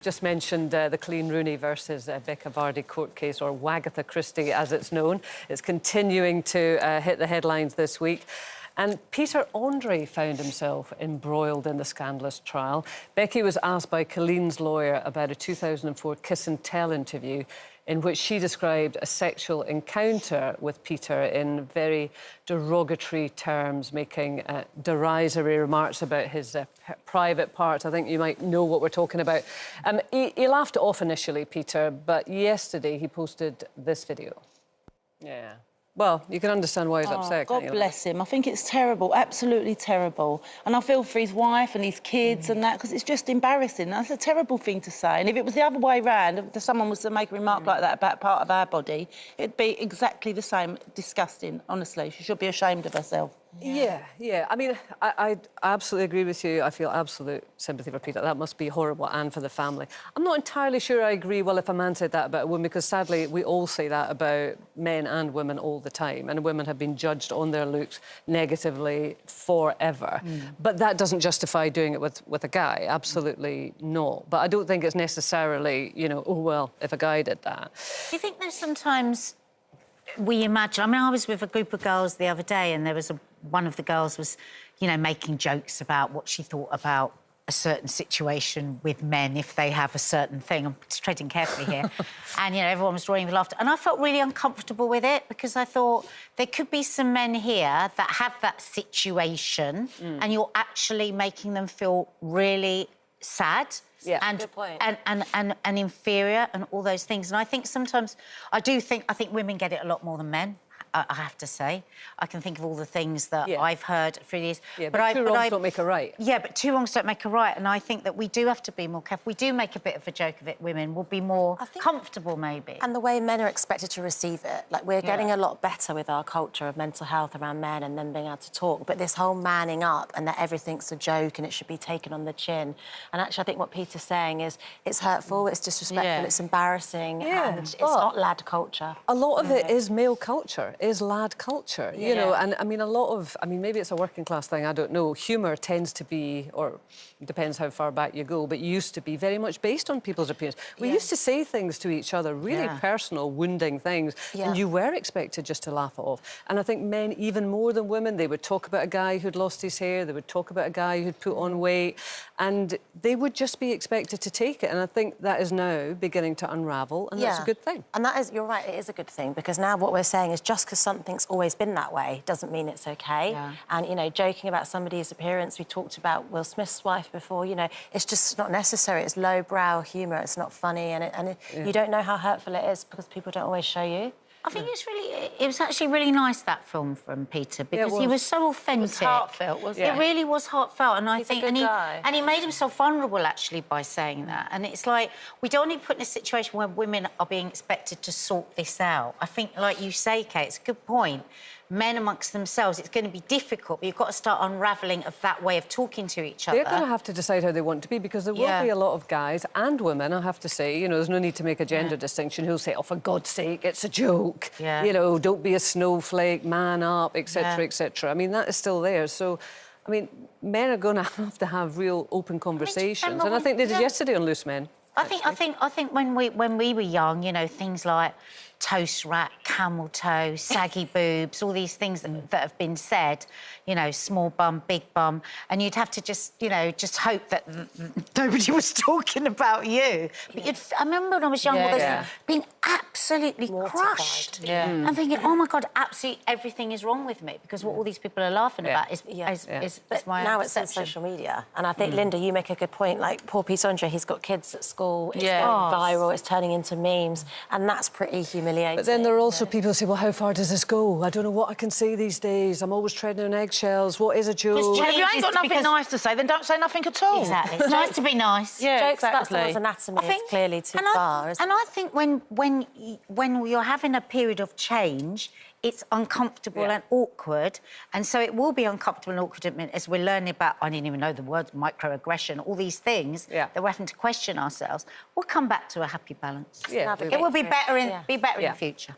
just mentioned the Colleen Rooney versus Becca Vardy court case, or Wagatha Christie as it's known. It's continuing to hit the headlines this week. And Peter Andre found himself embroiled in the scandalous trial. Becky was asked by Colleen's lawyer about a 2004 Kiss and Tell interview in which she described a sexual encounter with Peter in very derogatory terms, making derisory remarks about his private parts. I think you might know what we're talking about. He laughed it off initially, Peter, but yesterday he posted this video. Yeah. Well, you can understand why he's upset, can't you? God bless him. I think it's terrible, absolutely terrible. And I feel for his wife and his kids and that, because it's just embarrassing. That's a terrible thing to say. And if it was the other way round, if someone was to make a remark like that about part of our body, it'd be exactly the same. Disgusting, honestly. She should be ashamed of herself. Yeah. I mean, I absolutely agree with you. I feel absolute sympathy for Peter. That must be horrible, and for the family. I'm not entirely sure I agree, well, if a man said that about a woman, because sadly we all say that about men and women all the time, and women have been judged on their looks negatively forever. But that doesn't justify doing it with a guy, absolutely not. But I don't think it's necessarily, you know, oh, well, if a guy did that. Do you think there's sometimes we imagine... I mean, I was with a group of girls the other day and there was one of the girls was, you know, making jokes about what she thought about a certain situation with men if they have a certain thing. I'm treading carefully here. And, you know, everyone was roaring with laughter. And I felt really uncomfortable with it because I thought there could be some men here that have that situation and you're actually making them feel really sad. Yeah, and, good point. And inferior and all those things. And I think sometimes... I think women get it a lot more than men, I have to say. I can think of all the things that I've heard through these... Yeah, but two wrongs don't make a right. Yeah, but two wrongs don't make a right, and I think that we do have to be more careful. We do make a bit of a joke of it, women will be more comfortable, maybe. And the way men are expected to receive it. Like, we're getting a lot better with our culture of mental health around men and them being able to talk, but this whole manning up and that everything's a joke and it should be taken on the chin. And actually, I think what Peter's saying is it's hurtful, it's disrespectful, it's embarrassing, and it's not lad culture. A lot of it is male culture, is lad culture, you know, and I mean, maybe it's a working class thing, I don't know. Humour tends to be, or depends how far back you go, but used to be very much based on people's appearance. We used to say things to each other, really personal, wounding things, and you were expected just to laugh it off. And I think men, even more than women, they would talk about a guy who'd lost his hair, they would talk about a guy who'd put on weight, and they would just be expected to take it. And I think that is now beginning to unravel, and that's a good thing. And that is, you're right, it is a good thing, because now what we're saying is just because something's always been that way doesn't mean it's OK. And, you know, joking about somebody's appearance, we talked about Will Smith's wife before, you know, it's just not necessary. It's lowbrow humour, it's not funny, and you don't know how hurtful it is because people don't always show you. I think it was actually really nice, that film from Peter, because he was so authentic. It was heartfelt, wasn't it? It really was heartfelt, and I think... a good guy. And he made himself vulnerable, actually, by saying that. And it's like, we don't want to be put in a situation where women are being expected to sort this out. I think, like you say, Kate, it's a good point. Men amongst themselves, it's going to be difficult, but you've got to start unravelling of that way of talking to each other. They're going to have to decide how they want to be, because there will be a lot of guys and women, I have to say, you know, there's no need to make a gender distinction, who'll say, oh, for God's sake, it's a joke. You know, don't be a snowflake, man up, etc., etc. I mean, that is still there. So, I mean, men are going to have real open conversations, and I think they did yesterday on Loose Men. I think when we were young, you know, things like toast rack, camel toe, saggy boobs, all these things that have been said, you know, small bum, big bum, and you'd have to just, you know, just hope that nobody was talking about you. But I remember when I was young, all those being absolutely crushed and thinking, oh, my God, absolutely everything is wrong with me, because what all these people are laughing about is my now own it's on social media. And I think, Linda, you make a good point. Like, poor Peter Andre, he's got kids at school, it's going viral, it's turning into memes, and that's pretty humiliating. But then there are also people who say, well, how far does this go? I don't know what I can say these days. I'm always treading on eggshells. What is a joke? If you ain't got nothing nice to say, then don't say nothing at all. Exactly. It's nice to be nice. Jokes about someone's anatomy is clearly too far, isn't it? And I think when you're having a period of change, it's uncomfortable and awkward, and so it will be uncomfortable and awkward as we're learning about, I didn't even know the word, microaggression, all these things that we're having to question ourselves. We'll come back to a happy balance. It will be better in the future.